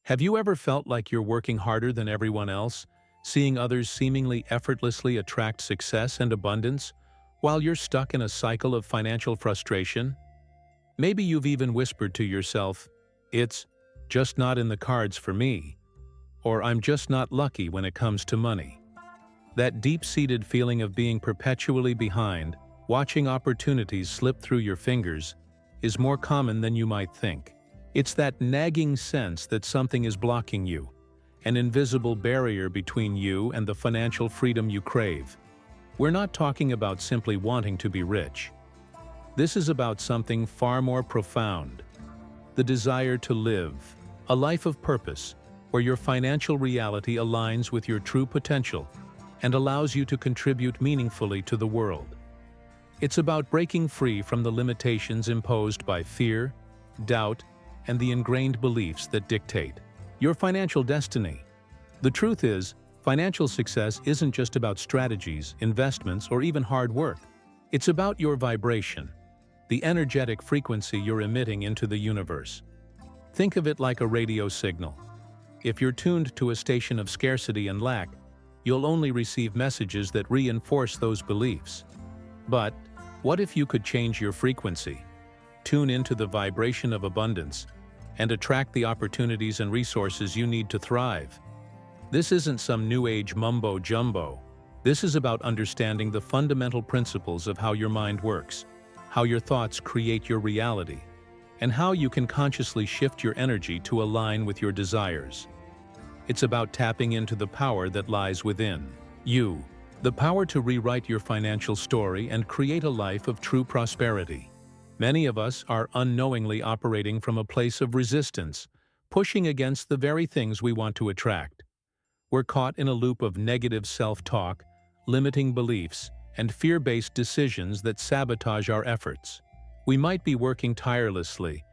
Have you ever felt like you're working harder than everyone else, seeing others seemingly effortlessly attract success and abundance, while you're stuck in a cycle of financial frustration? Maybe you've even whispered to yourself, "It's just not in the cards for me," or "I'm just not lucky when it comes to money." That deep-seated feeling of being perpetually behind, watching opportunities slip through your fingers, is more common than you might think. It's that nagging sense that something is blocking you, an invisible barrier between you and the financial freedom you crave. We're not talking about simply wanting to be rich. This is about something far more profound: the desire to live a life of purpose, where your financial reality aligns with your true potential and allows you to contribute meaningfully to the world. It's about breaking free from the limitations imposed by fear, doubt, and the ingrained beliefs that dictate your financial destiny. The truth is, financial success isn't just about strategies, investments, or even hard work. It's about your vibration, the energetic frequency you're emitting into the universe. Think of it like a radio signal. If you're tuned to a station of scarcity and lack, you'll only receive messages that reinforce those beliefs. But what if you could change your frequency, tune into the vibration of abundance, and attract the opportunities and resources you need to thrive? This isn't some new age mumbo-jumbo. This is about understanding the fundamental principles of how your mind works, how your thoughts create your reality, and how you can consciously shift your energy to align with your desires. It's about tapping into the power that lies within you, the power to rewrite your financial story and create a life of true prosperity. Many of us are unknowingly operating from a place of resistance, pushing against the very things we want to attract. We're caught in a loop of negative self-talk, limiting beliefs, and fear-based decisions that sabotage our efforts. We might be working tirelessly,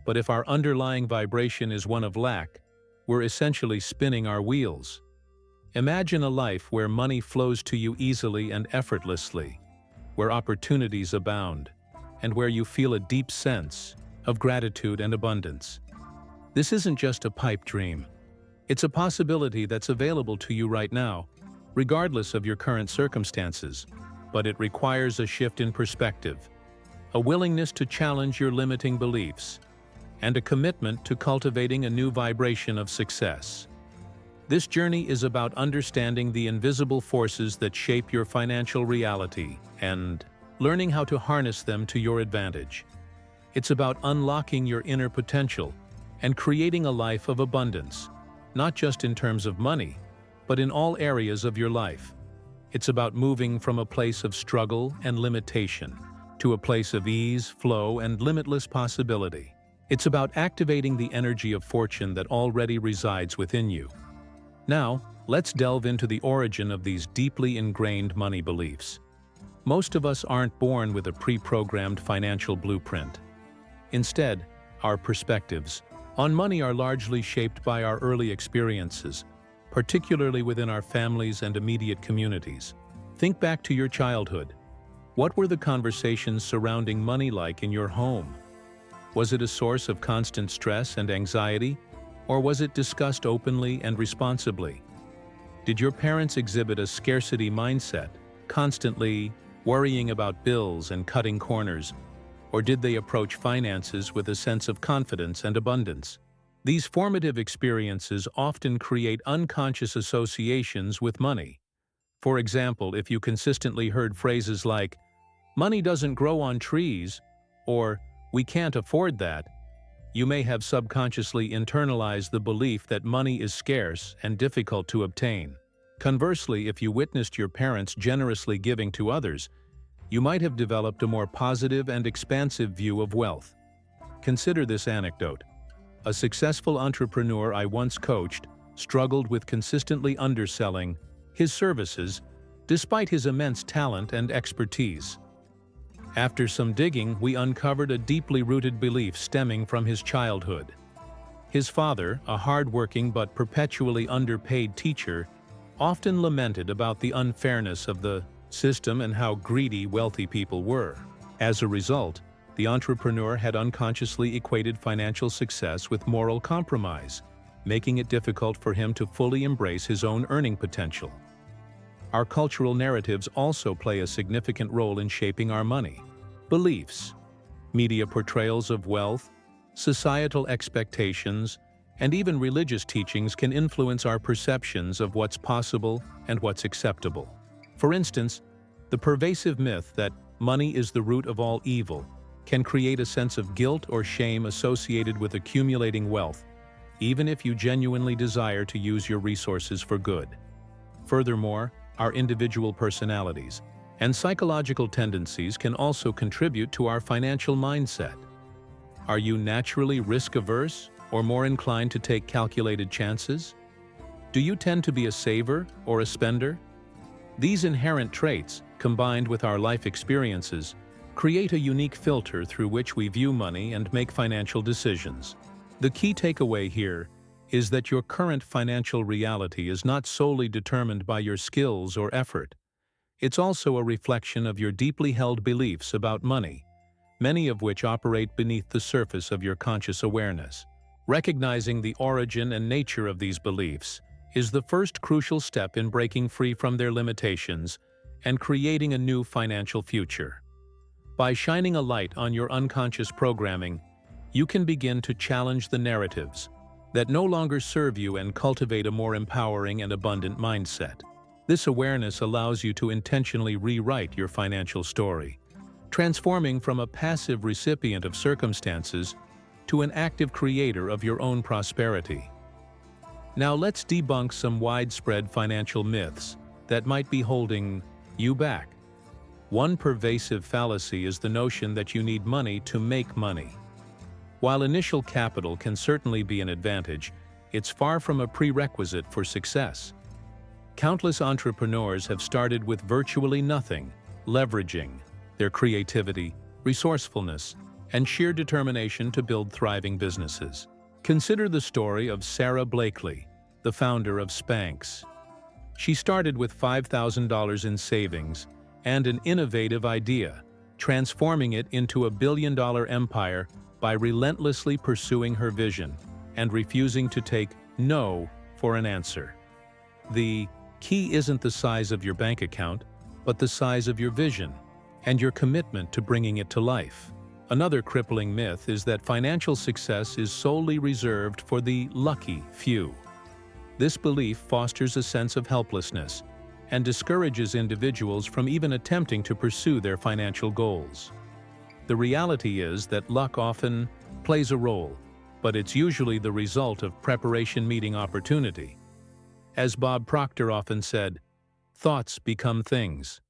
but if our underlying vibration is one of lack, we're essentially spinning our wheels. Imagine a life where money flows to you easily and effortlessly, where opportunities abound, and where you feel a deep sense of gratitude and abundance. This isn't just a pipe dream. It's a possibility that's available to you right now, regardless of your current circumstances, but it requires a shift in perspective, a willingness to challenge your limiting beliefs, and a commitment to cultivating a new vibration of success. This journey is about understanding the invisible forces that shape your financial reality and learning how to harness them to your advantage. It's about unlocking your inner potential and creating a life of abundance, not just in terms of money, but in all areas of your life. It's about moving from a place of struggle and limitation to a place of ease, flow, and limitless possibility. It's about activating the energy of fortune that already resides within you. Now, let's delve into the origin of these deeply ingrained money beliefs. Most of us aren't born with a pre-programmed financial blueprint. Instead, our perspectives on money are largely shaped by our early experiences, particularly within our families and immediate communities. Think back to your childhood. What were the conversations surrounding money like in your home? Was it a source of constant stress and anxiety, or was it discussed openly and responsibly? Did your parents exhibit a scarcity mindset, constantly worrying about bills and cutting corners, or did they approach finances with a sense of confidence and abundance? These formative experiences often create unconscious associations with money. For example, if you consistently heard phrases like, "Money doesn't grow on trees," or "We can't afford that," you may have subconsciously internalized the belief that money is scarce and difficult to obtain. Conversely, if you witnessed your parents generously giving to others, you might have developed a more positive and expansive view of wealth. Consider this anecdote. A successful entrepreneur I once coached struggled with consistently underselling his services despite his immense talent and expertise. After some digging, we uncovered a deeply rooted belief stemming from his childhood. His father, a hard-working but perpetually underpaid teacher, often lamented about the unfairness of the system and how greedy wealthy people were. As a result, the entrepreneur had unconsciously equated financial success with moral compromise, making it difficult for him to fully embrace his own earning potential. Our cultural narratives also play a significant role in shaping our money. Beliefs, media portrayals of wealth, societal expectations, and even religious teachings can influence our perceptions of what's possible and what's acceptable. For instance, the pervasive myth that money is the root of all evil can create a sense of guilt or shame associated with accumulating wealth, even if you genuinely desire to use your resources for good. Furthermore, our individual personalities and psychological tendencies can also contribute to our financial mindset. Are you naturally risk-averse or more inclined to take calculated chances? Do you tend to be a saver or a spender? These inherent traits, combined with our life experiences, create a unique filter through which we view money and make financial decisions. The key takeaway here is that your current financial reality is not solely determined by your skills or effort. It's also a reflection of your deeply held beliefs about money, many of which operate beneath the surface of your conscious awareness. Recognizing the origin and nature of these beliefs is the first crucial step in breaking free from their limitations and creating a new financial future. By shining a light on your unconscious programming, you can begin to challenge the narratives that no longer serve you and cultivate a more empowering and abundant mindset. This awareness allows you to intentionally rewrite your financial story, transforming from a passive recipient of circumstances to an active creator of your own prosperity. Now let's debunk some widespread financial myths that might be holding you back. One pervasive fallacy is the notion that you need money to make money. While initial capital can certainly be an advantage, it's far from a prerequisite for success. Countless entrepreneurs have started with virtually nothing, leveraging their creativity, resourcefulness, and sheer determination to build thriving businesses. Consider the story of Sarah Blakely, the founder of Spanx. She started with $5,000 in savings and an innovative idea, transforming it into a billion-dollar empire by relentlessly pursuing her vision and refusing to take no for an answer. The key isn't the size of your bank account, but the size of your vision and your commitment to bringing it to life. Another crippling myth is that financial success is solely reserved for the lucky few. This belief fosters a sense of helplessness and discourages individuals from even attempting to pursue their financial goals. The reality is that luck often plays a role, but it's usually the result of preparation meeting opportunity. As Bob Proctor often said, thoughts become things.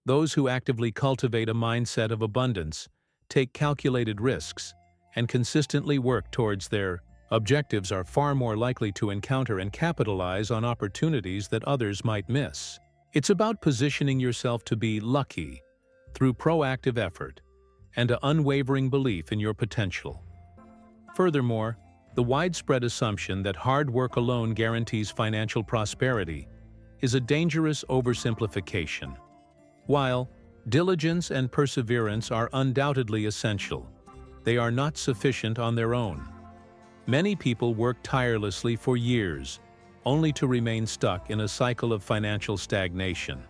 Those who actively cultivate a mindset of abundance, take calculated risks, and consistently work towards their objectives are far more likely to encounter and capitalize on opportunities that others might miss. It's about positioning yourself to be lucky through proactive effort and an unwavering belief in your potential. Furthermore, the widespread assumption that hard work alone guarantees financial prosperity is a dangerous oversimplification. While diligence and perseverance are undoubtedly essential, they are not sufficient on their own. Many people work tirelessly for years, only to remain stuck in a cycle of financial stagnation.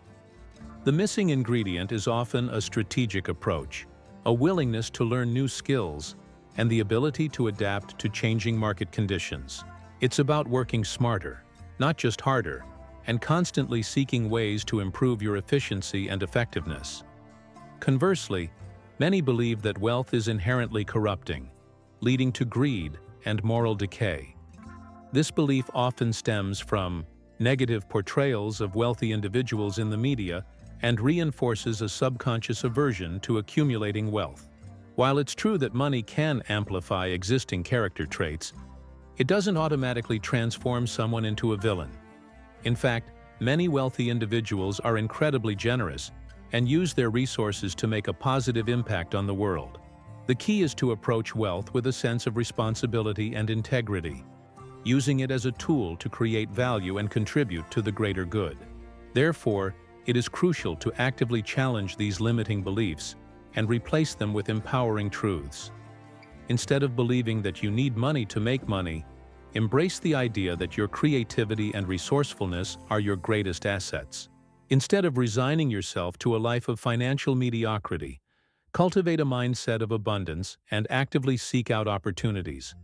The missing ingredient is often a strategic approach, a willingness to learn new skills, and the ability to adapt to changing market conditions. It's about working smarter, not just harder, and constantly seeking ways to improve your efficiency and effectiveness. Conversely, many believe that wealth is inherently corrupting, leading to greed and moral decay. This belief often stems from negative portrayals of wealthy individuals in the media and reinforces a subconscious aversion to accumulating wealth. While it's true that money can amplify existing character traits, it doesn't automatically transform someone into a villain. In fact, many wealthy individuals are incredibly generous and use their resources to make a positive impact on the world. The key is to approach wealth with a sense of responsibility and integrity, using it as a tool to create value and contribute to the greater good. Therefore, it is crucial to actively challenge these limiting beliefs and replace them with empowering truths. Instead of believing that you need money to make money, Embrace the idea that your creativity and resourcefulness are your greatest assets. Instead of resigning yourself to a life of financial mediocrity, cultivate a mindset of abundance and actively seek out opportunities.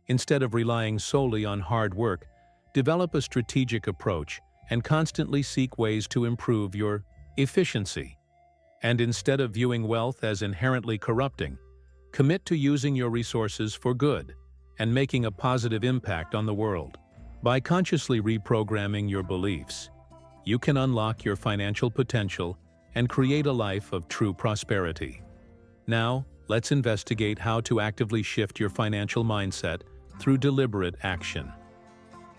Instead of relying solely on hard work, develop a strategic approach and constantly seek ways to improve your efficiency. And instead of viewing wealth as inherently corrupting, commit to using your resources for good and making a positive impact on the world. By consciously reprogramming your beliefs, you can unlock your financial potential and create a life of true prosperity. Now, let's investigate how to actively shift your financial mindset through deliberate action.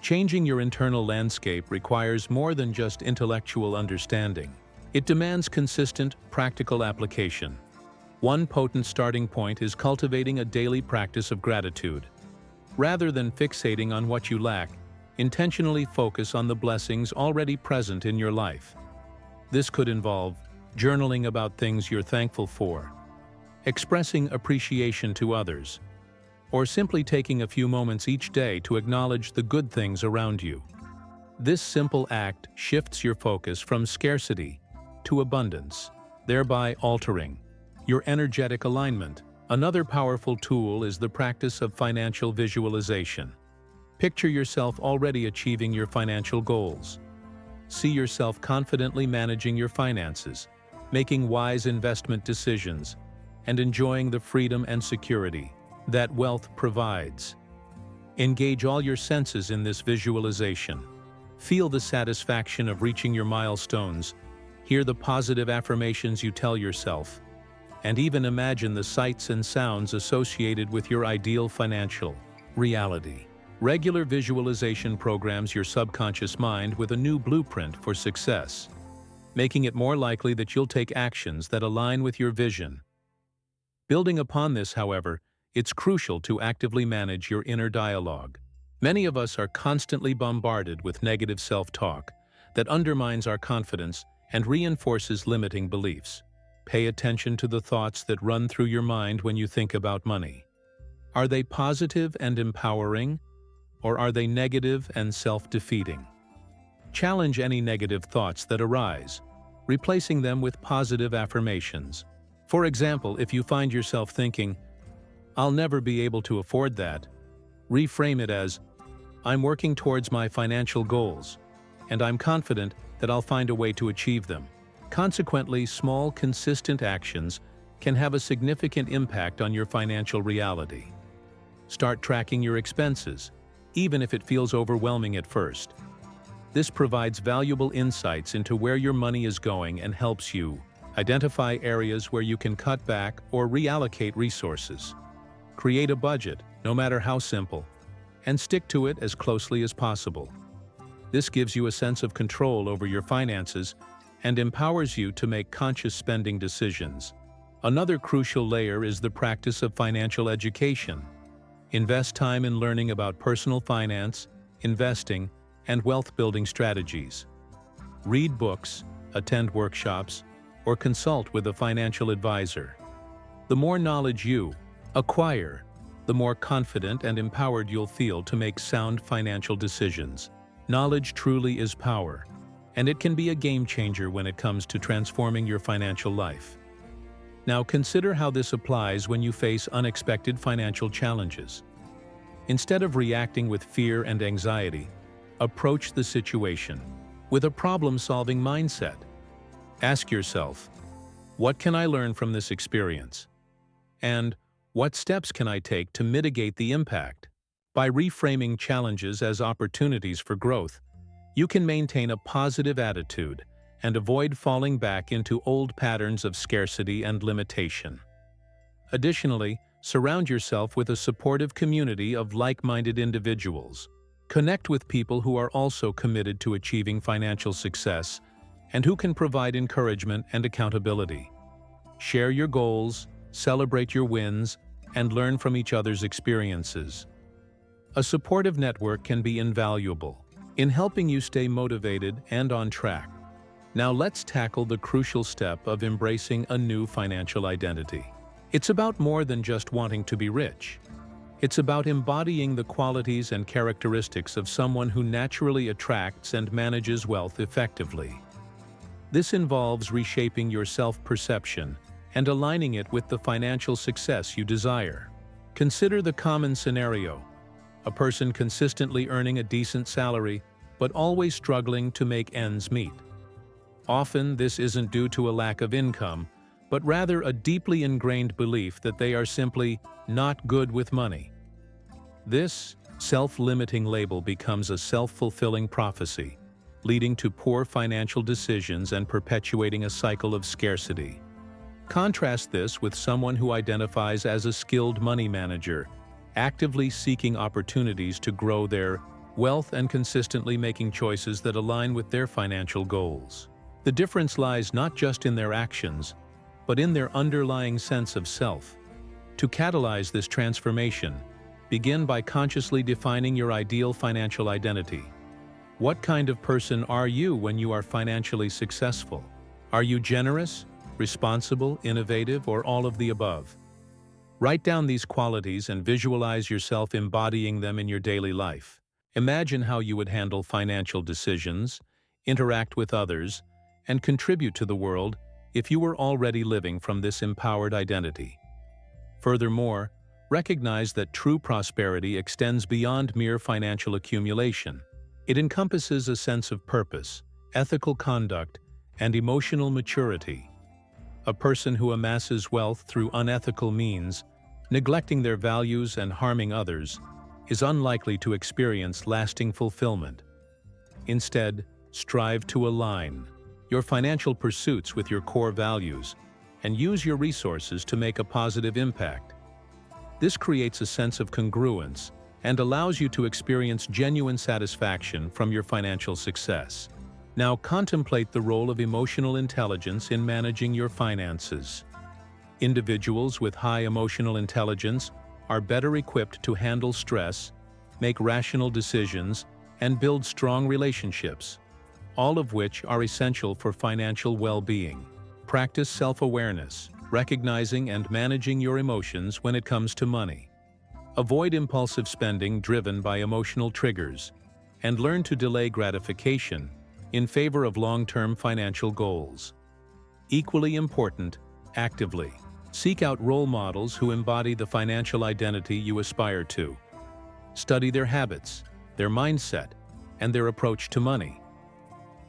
Changing your internal landscape requires more than just intellectual understanding. It demands consistent, practical application. One potent starting point is cultivating a daily practice of gratitude. Rather than fixating on what you lack, intentionally focus on the blessings already present in your life. This could involve journaling about things you're thankful for, expressing appreciation to others, or simply taking a few moments each day to acknowledge the good things around you. This simple act shifts your focus from scarcity to abundance, thereby altering your energetic alignment. Another powerful tool is the practice of financial visualization. Picture yourself already achieving your financial goals. See yourself confidently managing your finances, making wise investment decisions, and enjoying the freedom and security that wealth provides. Engage all your senses in this visualization. Feel the satisfaction of reaching your milestones, hear the positive affirmations you tell yourself, and even imagine the sights and sounds associated with your ideal financial reality. Regular visualization programs your subconscious mind with a new blueprint for success, making it more likely that you'll take actions that align with your vision. Building upon this, however, it's crucial to actively manage your inner dialogue. Many of us are constantly bombarded with negative self-talk that undermines our confidence and reinforces limiting beliefs. Pay attention to the thoughts that run through your mind when you think about money. Are they positive and empowering, or are they negative and self-defeating? Challenge any negative thoughts that arise, replacing them with positive affirmations. For example, if you find yourself thinking, "I'll never be able to afford that," reframe it as, "I'm working towards my financial goals, and I'm confident that I'll find a way to achieve them." Consequently, small, consistent actions can have a significant impact on your financial reality. Start tracking your expenses, even if it feels overwhelming at first. This provides valuable insights into where your money is going and helps you identify areas where you can cut back or reallocate resources. Create a budget, no matter how simple, and stick to it as closely as possible. This gives you a sense of control over your finances and empowers you to make conscious spending decisions. Another crucial layer is the practice of financial education. Invest time in learning about personal finance, investing, and wealth-building strategies. Read books, attend workshops, or consult with a financial advisor. The more knowledge you acquire, the more confident and empowered you'll feel to make sound financial decisions. Knowledge truly is power, and it can be a game changer when it comes to transforming your financial life. Now consider how this applies when you face unexpected financial challenges. Instead of reacting with fear and anxiety, approach the situation with a problem-solving mindset. Ask yourself, what can I learn from this experience? And what steps can I take to mitigate the impact? By reframing challenges as opportunities for growth, you can maintain a positive attitude and avoid falling back into old patterns of scarcity and limitation. Additionally, surround yourself with a supportive community of like-minded individuals. Connect with people who are also committed to achieving financial success and who can provide encouragement and accountability. Share your goals, celebrate your wins, and learn from each other's experiences. A supportive network can be invaluable in helping you stay motivated and on track. Now let's tackle the crucial step of embracing a new financial identity. It's about more than just wanting to be rich. It's about embodying the qualities and characteristics of someone who naturally attracts and manages wealth effectively. This involves reshaping your self-perception and aligning it with the financial success you desire. Consider the common scenario: a person consistently earning a decent salary but always struggling to make ends meet. Often, this isn't due to a lack of income, but rather a deeply ingrained belief that they are simply not good with money. This self-limiting label becomes a self-fulfilling prophecy, leading to poor financial decisions and perpetuating a cycle of scarcity. Contrast this with someone who identifies as a skilled money manager, actively seeking opportunities to grow their wealth and consistently making choices that align with their financial goals. The difference lies not just in their actions, but in their underlying sense of self. To catalyze this transformation, begin by consciously defining your ideal financial identity. What kind of person are you when you are financially successful? Are you generous, responsible, innovative, or all of the above? Write down these qualities and visualize yourself embodying them in your daily life. Imagine how you would handle financial decisions, interact with others, and contribute to the world if you were already living from this empowered identity. Furthermore, recognize that true prosperity extends beyond mere financial accumulation. It encompasses a sense of purpose, ethical conduct, and emotional maturity. A person who amasses wealth through unethical means, neglecting their values and harming others, is unlikely to experience lasting fulfillment. Instead, strive to align your financial pursuits with your core values and use your resources to make a positive impact. This creates a sense of congruence and allows you to experience genuine satisfaction from your financial success. Now contemplate the role of emotional intelligence in managing your finances. Individuals with high emotional intelligence are better equipped to handle stress, make rational decisions, and build strong relationships, all of which are essential for financial well-being. Practice self-awareness, recognizing and managing your emotions when it comes to money. Avoid impulsive spending driven by emotional triggers, and learn to delay gratification in favor of long-term financial goals. Equally important, actively seek out role models who embody the financial identity you aspire to. Study their habits, their mindset, and their approach to money.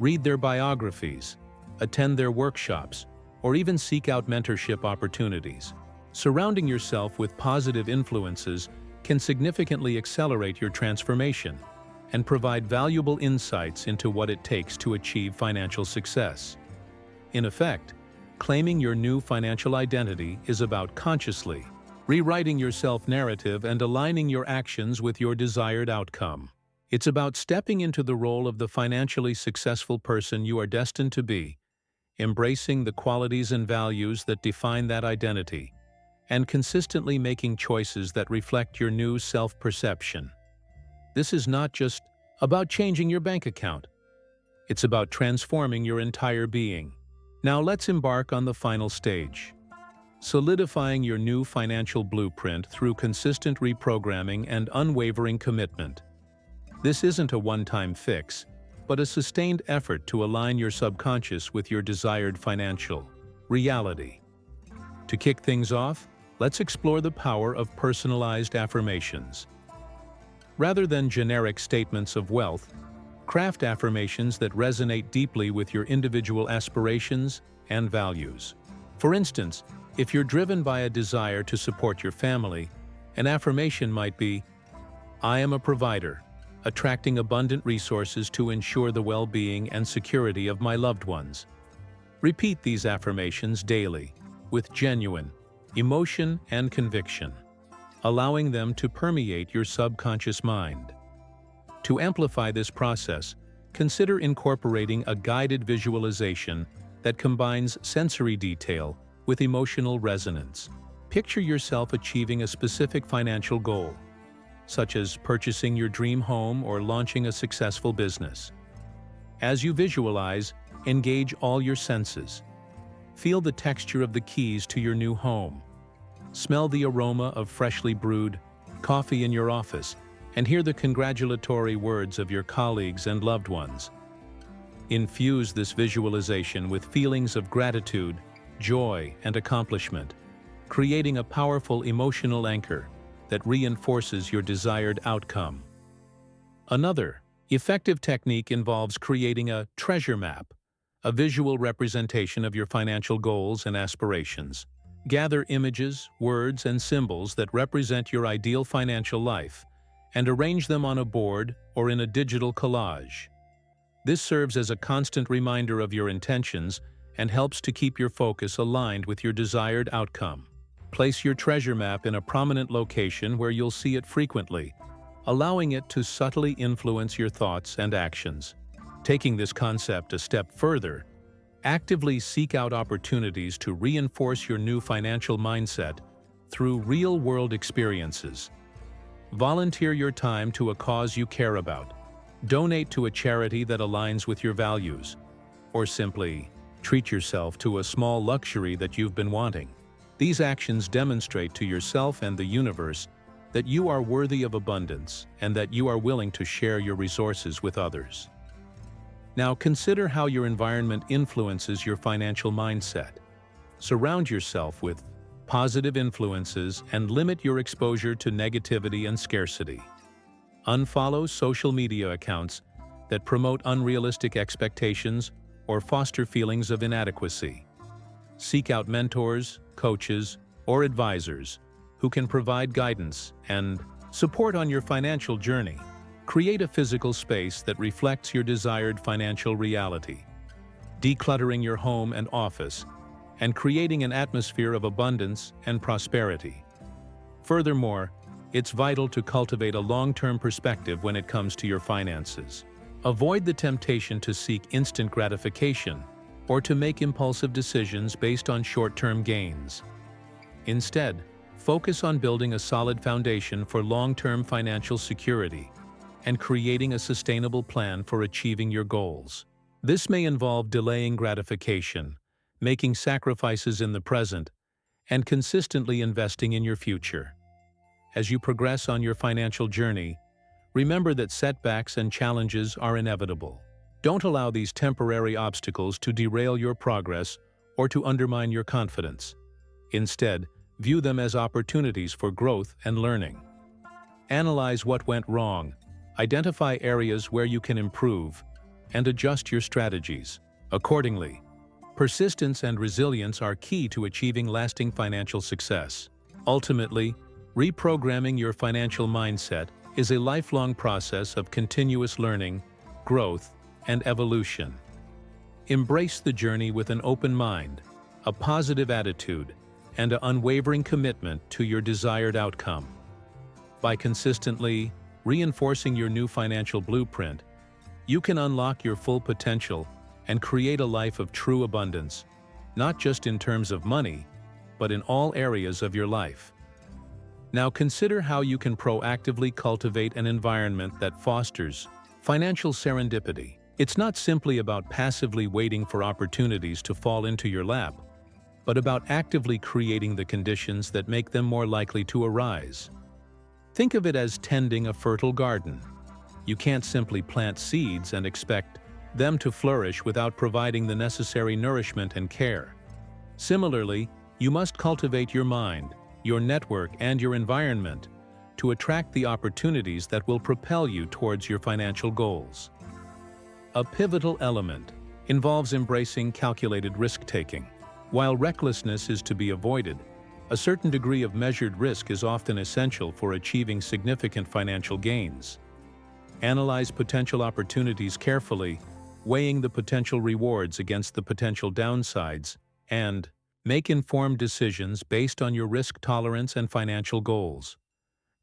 Read their biographies, attend their workshops, or even seek out mentorship opportunities. Surrounding yourself with positive influences can significantly accelerate your transformation and provide valuable insights into what it takes to achieve financial success. In effect, claiming your new financial identity is about consciously rewriting your self-narrative and aligning your actions with your desired outcome. It's about stepping into the role of the financially successful person you are destined to be, embracing the qualities and values that define that identity, and consistently making choices that reflect your new self-perception. This is not just about changing your bank account. It's about transforming your entire being. Now let's embark on the final stage: solidifying your new financial blueprint through consistent reprogramming and unwavering commitment. This isn't a one-time fix, but a sustained effort to align your subconscious with your desired financial reality. To kick things off, let's explore the power of personalized affirmations. Rather than generic statements of wealth, craft affirmations that resonate deeply with your individual aspirations and values. For instance, if you're driven by a desire to support your family, an affirmation might be, "I am a provider, attracting abundant resources to ensure the well-being and security of my loved ones." Repeat these affirmations daily, with genuine emotion and conviction, allowing them to permeate your subconscious mind. To amplify this process, consider incorporating a guided visualization that combines sensory detail with emotional resonance. Picture yourself achieving a specific financial goal, such as purchasing your dream home or launching a successful business. As you visualize, engage all your senses. Feel the texture of the keys to your new home. Smell the aroma of freshly brewed coffee in your office, and hear the congratulatory words of your colleagues and loved ones. Infuse this visualization with feelings of gratitude, joy, and accomplishment, creating a powerful emotional anchor that reinforces your desired outcome. Another effective technique involves creating a treasure map, a visual representation of your financial goals and aspirations. Gather images, words, and symbols that represent your ideal financial life and arrange them on a board or in a digital collage. This serves as a constant reminder of your intentions and helps to keep your focus aligned with your desired outcome. Place your treasure map in a prominent location where you'll see it frequently, allowing it to subtly influence your thoughts and actions. Taking this concept a step further, actively seek out opportunities to reinforce your new financial mindset through real-world experiences. Volunteer your time to a cause you care about, donate to a charity that aligns with your values, or simply treat yourself to a small luxury that you've been wanting. These actions demonstrate to yourself and the universe that you are worthy of abundance and that you are willing to share your resources with others. Now consider how your environment influences your financial mindset. Surround yourself with positive influences and limit your exposure to negativity and scarcity. Unfollow social media accounts that promote unrealistic expectations or foster feelings of inadequacy. Seek out mentors, coaches, or advisors who can provide guidance and support on your financial journey. Create a physical space that reflects your desired financial reality, decluttering your home and office, and creating an atmosphere of abundance and prosperity. Furthermore, it's vital to cultivate a long-term perspective when it comes to your finances. Avoid the temptation to seek instant gratification or to make impulsive decisions based on short-term gains. Instead, focus on building a solid foundation for long-term financial security and creating a sustainable plan for achieving your goals. This may involve delaying gratification, making sacrifices in the present, and consistently investing in your future. As you progress on your financial journey, remember that setbacks and challenges are inevitable. Don't allow these temporary obstacles to derail your progress or to undermine your confidence. Instead, view them as opportunities for growth and learning. Analyze what went wrong, identify areas where you can improve, and adjust your strategies accordingly. Persistence and resilience are key to achieving lasting financial success. Ultimately, reprogramming your financial mindset is a lifelong process of continuous learning, growth, and evolution. Embrace the journey with an open mind, a positive attitude, and an unwavering commitment to your desired outcome. By consistently reinforcing your new financial blueprint, you can unlock your full potential and create a life of true abundance, not just in terms of money, but in all areas of your life. Now consider how you can proactively cultivate an environment that fosters financial serendipity. It's not simply about passively waiting for opportunities to fall into your lap, but about actively creating the conditions that make them more likely to arise. Think of it as tending a fertile garden. You can't simply plant seeds and expect them to flourish without providing the necessary nourishment and care. Similarly, you must cultivate your mind, your network, and your environment to attract the opportunities that will propel you towards your financial goals. A pivotal element involves embracing calculated risk-taking. While recklessness is to be avoided, a certain degree of measured risk is often essential for achieving significant financial gains. Analyze potential opportunities carefully, weighing the potential rewards against the potential downsides, and make informed decisions based on your risk tolerance and financial goals.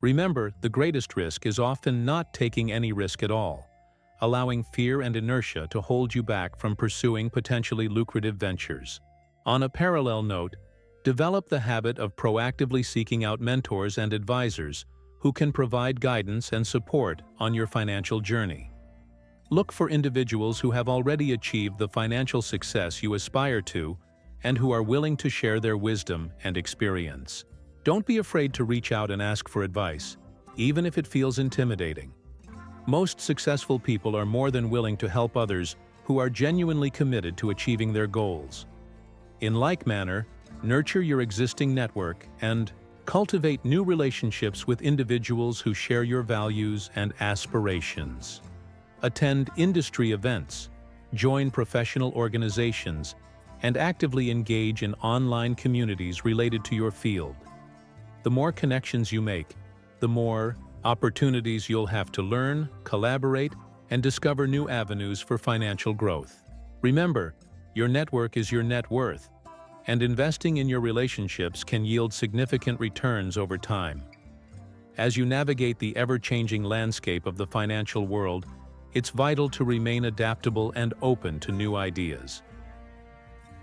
Remember, the greatest risk is often not taking any risk at all, allowing fear and inertia to hold you back from pursuing potentially lucrative ventures. On a parallel note, develop the habit of proactively seeking out mentors and advisors who can provide guidance and support on your financial journey. Look for individuals who have already achieved the financial success you aspire to and who are willing to share their wisdom and experience. Don't be afraid to reach out and ask for advice. even if it feels intimidating. Most successful people are more than willing to help others who are genuinely committed to achieving their goals. In like manner, nurture your existing network and cultivate new relationships with individuals who share your values and aspirations. Attend industry events, join professional organizations, and actively engage in online communities related to your field. The more connections you make, the more opportunities you'll have to learn, collaborate, and discover new avenues for financial growth. Remember, your network is your net worth, and investing in your relationships can yield significant returns over time. As you navigate the ever-changing landscape of the financial world, it's vital to remain adaptable and open to new ideas.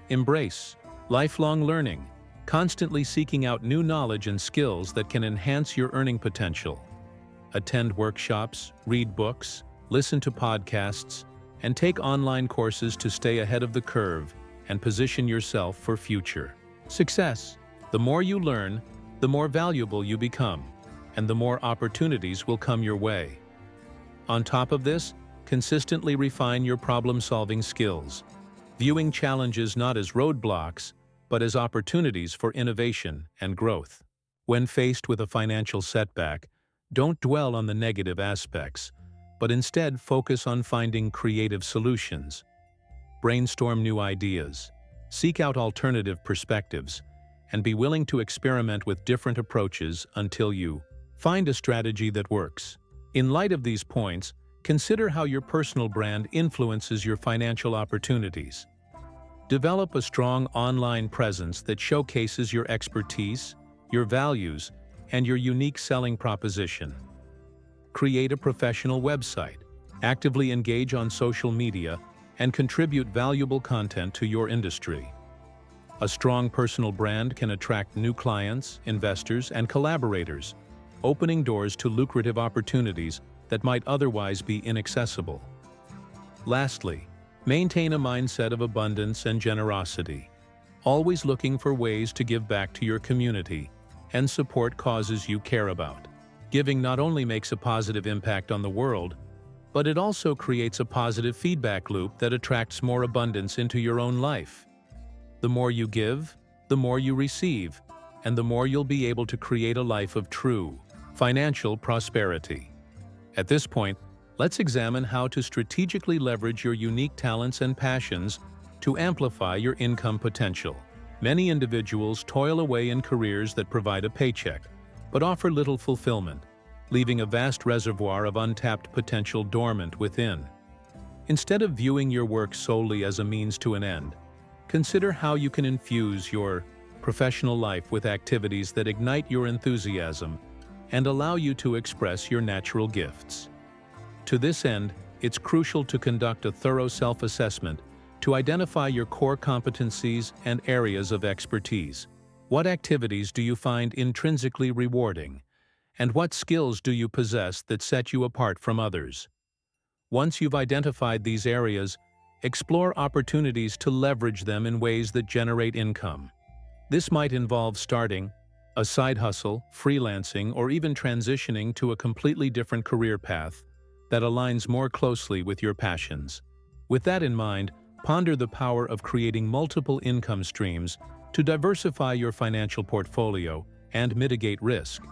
Embrace lifelong learning, constantly seeking out new knowledge and skills that can enhance your earning potential. Attend workshops, read books, listen to podcasts, and take online courses to stay ahead of the curve and position yourself for future success. The more you learn, the more valuable you become, and the more opportunities will come your way. On top of this, consistently refine your problem-solving skills, viewing challenges not as roadblocks, but as opportunities for innovation and growth. When faced with a financial setback, don't dwell on the negative aspects, but instead focus on finding creative solutions. Brainstorm new ideas, seek out alternative perspectives, and be willing to experiment with different approaches until you find a strategy that works. In light of these points, consider how your personal brand influences your financial opportunities. Develop a strong online presence that showcases your expertise, your values, and your unique selling proposition. Create a professional website, actively engage on social media, and contribute valuable content to your industry. A strong personal brand can attract new clients, investors, and collaborators, opening doors to lucrative opportunities that might otherwise be inaccessible. Lastly, maintain a mindset of abundance and generosity, always looking for ways to give back to your community and support causes you care about. Giving not only makes a positive impact on the world, but it also creates a positive feedback loop that attracts more abundance into your own life. The more you give, the more you receive, and the more you'll be able to create a life of true financial prosperity. At this point, let's examine how to strategically leverage your unique talents and passions to amplify your income potential. Many individuals toil away in careers that provide a paycheck, but offer little fulfillment, leaving a vast reservoir of untapped potential dormant within. Instead of viewing your work solely as a means to an end, consider how you can infuse your professional life with activities that ignite your enthusiasm and allow you to express your natural gifts. To this end, it's crucial to conduct a thorough self-assessment to identify your core competencies and areas of expertise. What activities do you find intrinsically rewarding? And what skills do you possess that set you apart from others? Once you've identified these areas, explore opportunities to leverage them in ways that generate income. This might involve starting a side hustle, freelancing, or even transitioning to a completely different career path that aligns more closely with your passions. With that in mind, ponder the power of creating multiple income streams to diversify your financial portfolio and mitigate risk.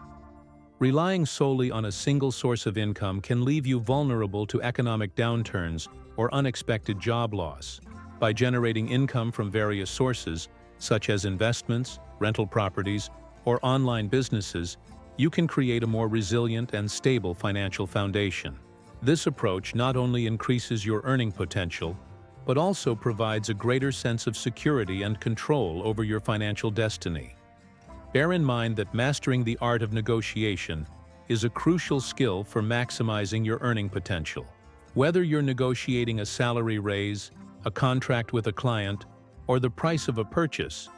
Relying solely on a single source of income can leave you vulnerable to economic downturns or unexpected job loss. By generating income from various sources, such as investments, rental properties, or online businesses, you can create a more resilient and stable financial foundation. This approach not only increases your earning potential, but also provides a greater sense of security and control over your financial destiny. Bear in mind that mastering the art of negotiation is a crucial skill for maximizing your earning potential. Whether you're negotiating a salary raise, a contract with a client, or the price of a purchase,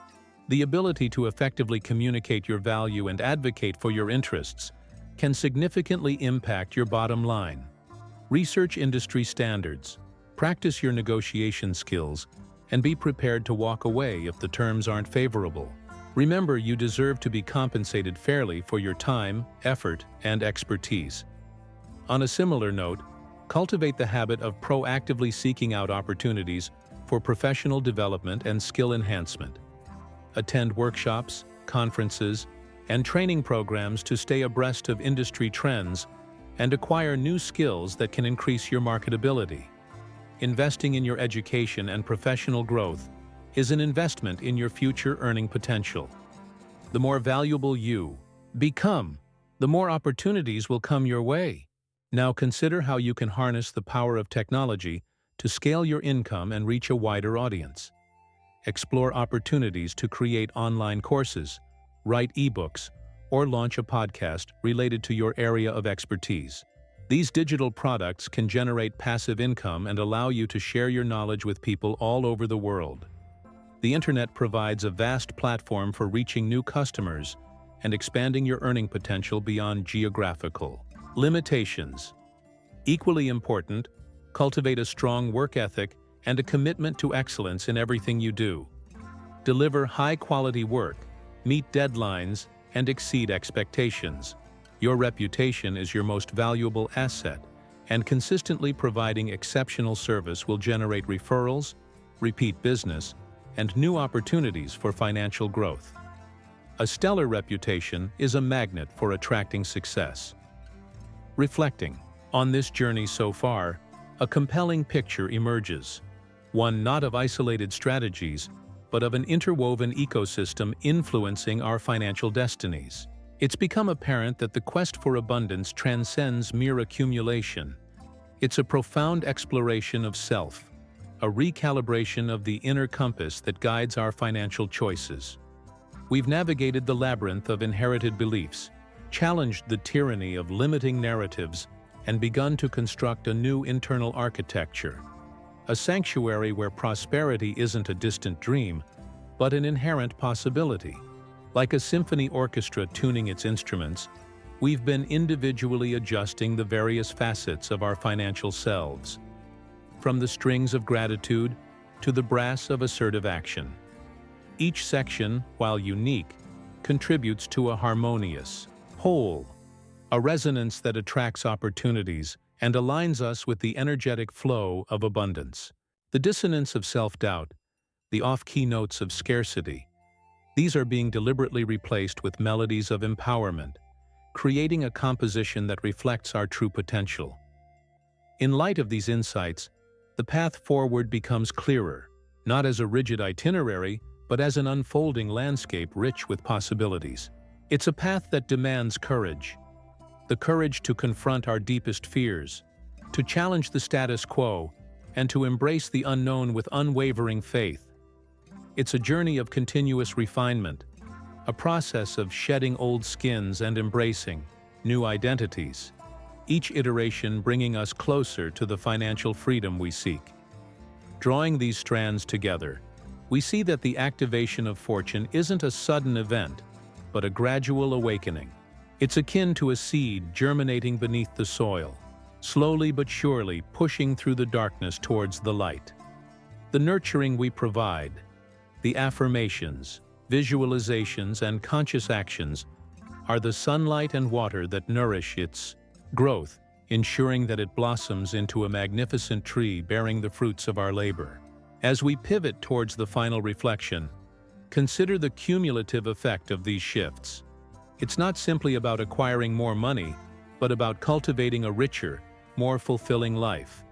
the ability to effectively communicate your value and advocate for your interests can significantly impact your bottom line. Research industry standards, practice your negotiation skills, and be prepared to walk away if the terms aren't favorable. Remember, you deserve to be compensated fairly for your time, effort, and expertise. On a similar note, cultivate the habit of proactively seeking out opportunities for professional development and skill enhancement. Attend workshops, conferences, and training programs to stay abreast of industry trends and acquire new skills that can increase your marketability. Investing in your education and professional growth is an investment in your future earning potential. The more valuable you become, the more opportunities will come your way. Now consider how you can harness the power of technology to scale your income and reach a wider audience. Explore opportunities to create online courses, write ebooks, or launch a podcast related to your area of expertise. These digital products can generate passive income and allow you to share your knowledge with people all over the world. The internet provides a vast platform for reaching new customers and expanding your earning potential beyond geographical limitations. Equally important, cultivate a strong work ethic and a commitment to excellence in everything you do. Deliver high-quality work, meet deadlines, and exceed expectations. Your reputation is your most valuable asset, and consistently providing exceptional service will generate referrals, repeat business, and new opportunities for financial growth. A stellar reputation is a magnet for attracting success. Reflecting on this journey so far, a compelling picture emerges, one not of isolated strategies, but of an interwoven ecosystem influencing our financial destinies. It's become apparent that the quest for abundance transcends mere accumulation. It's a profound exploration of self, a recalibration of the inner compass that guides our financial choices. We've navigated the labyrinth of inherited beliefs, challenged the tyranny of limiting narratives, and begun to construct a new internal architecture, a sanctuary where prosperity isn't a distant dream, but an inherent possibility. Like a symphony orchestra tuning its instruments, we've been individually adjusting the various facets of our financial selves, from the strings of gratitude to the brass of assertive action. Each section, while unique, contributes to a harmonious whole, a resonance that attracts opportunities and aligns us with the energetic flow of abundance. The dissonance of self-doubt, the off-key notes of scarcity, these are being deliberately replaced with melodies of empowerment, creating a composition that reflects our true potential. In light of these insights, the path forward becomes clearer, not as a rigid itinerary, but as an unfolding landscape rich with possibilities. It's a path that demands courage, the courage to confront our deepest fears, to challenge the status quo, and to embrace the unknown with unwavering faith. It's a journey of continuous refinement, a process of shedding old skins and embracing new identities, each iteration bringing us closer to the financial freedom we seek. Drawing these strands together, we see that the activation of fortune isn't a sudden event, but a gradual awakening. It's akin to a seed germinating beneath the soil, slowly but surely pushing through the darkness towards the light. The nurturing we provide, the affirmations, visualizations, and conscious actions are the sunlight and water that nourish its growth, ensuring that it blossoms into a magnificent tree bearing the fruits of our labor. As we pivot towards the final reflection, consider the cumulative effect of these shifts. It's not simply about acquiring more money, but about cultivating a richer, more fulfilling life.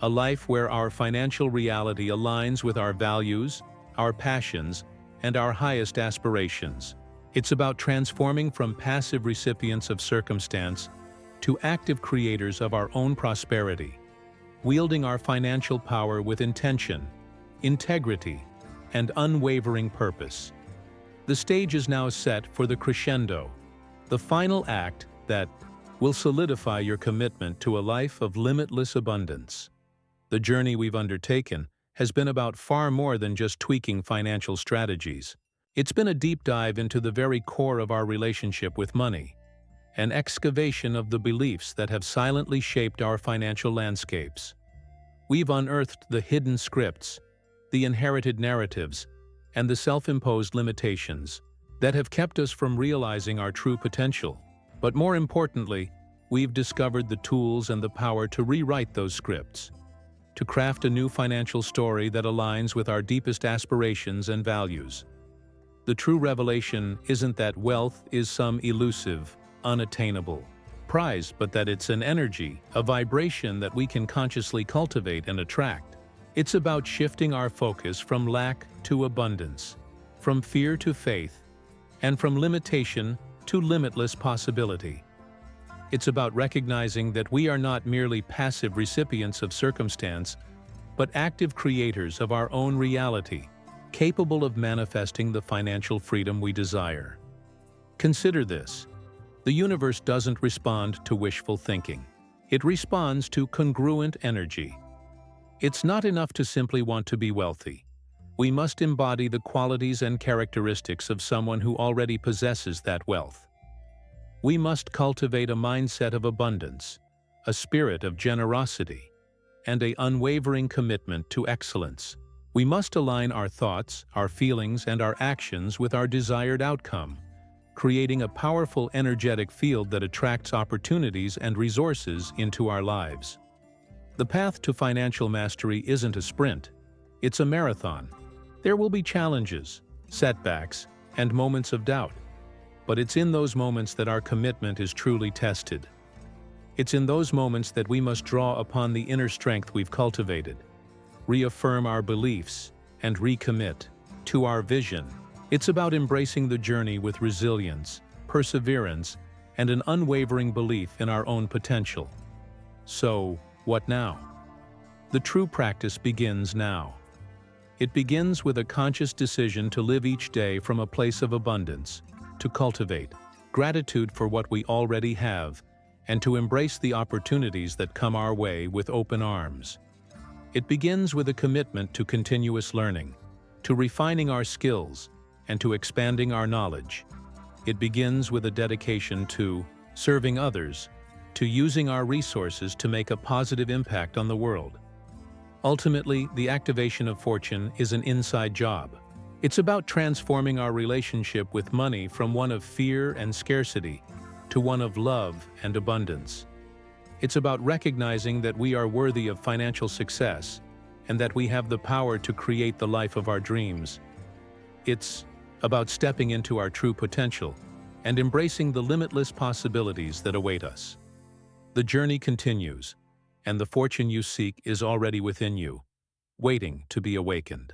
A life where our financial reality aligns with our values, our passions, and our highest aspirations. It's about transforming from passive recipients of circumstance to active creators of our own prosperity, wielding our financial power with intention, integrity, and unwavering purpose. The stage is now set for the crescendo, the final act that will solidify your commitment to a life of limitless abundance. The journey we've undertaken has been about far more than just tweaking financial strategies. It's been a deep dive into the very core of our relationship with money, an excavation of the beliefs that have silently shaped our financial landscapes. We've unearthed the hidden scripts, the inherited narratives, and the self-imposed limitations, that have kept us from realizing our true potential. But more importantly, we've discovered the tools and the power to rewrite those scripts, to craft a new financial story that aligns with our deepest aspirations and values. The true revelation isn't that wealth is some elusive, unattainable prize, but that it's an energy, a vibration that we can consciously cultivate and attract. It's about shifting our focus from lack to abundance, from fear to faith, and from limitation to limitless possibility. It's about recognizing that we are not merely passive recipients of circumstance, but active creators of our own reality, capable of manifesting the financial freedom we desire. Consider this. The universe doesn't respond to wishful thinking. It responds to congruent energy. It's not enough to simply want to be wealthy. We must embody the qualities and characteristics of someone who already possesses that wealth. We must cultivate a mindset of abundance, a spirit of generosity, and an unwavering commitment to excellence. We must align our thoughts, our feelings, and our actions with our desired outcome, creating a powerful energetic field that attracts opportunities and resources into our lives. The path to financial mastery isn't a sprint, it's a marathon. There will be challenges, setbacks, and moments of doubt, but it's in those moments that our commitment is truly tested. It's in those moments that we must draw upon the inner strength we've cultivated, reaffirm our beliefs, and recommit to our vision. It's about embracing the journey with resilience, perseverance, and an unwavering belief in our own potential. So, what now? The true practice begins now. It begins with a conscious decision to live each day from a place of abundance, to cultivate gratitude for what we already have, and to embrace the opportunities that come our way with open arms. It begins with a commitment to continuous learning, to refining our skills, and to expanding our knowledge. It begins with a dedication to serving others, to using our resources to make a positive impact on the world. Ultimately, the activation of fortune is an inside job. It's about transforming our relationship with money from one of fear and scarcity to one of love and abundance. It's about recognizing that we are worthy of financial success and that we have the power to create the life of our dreams. It's about stepping into our true potential and embracing the limitless possibilities that await us. The journey continues, and the fortune you seek is already within you, waiting to be awakened.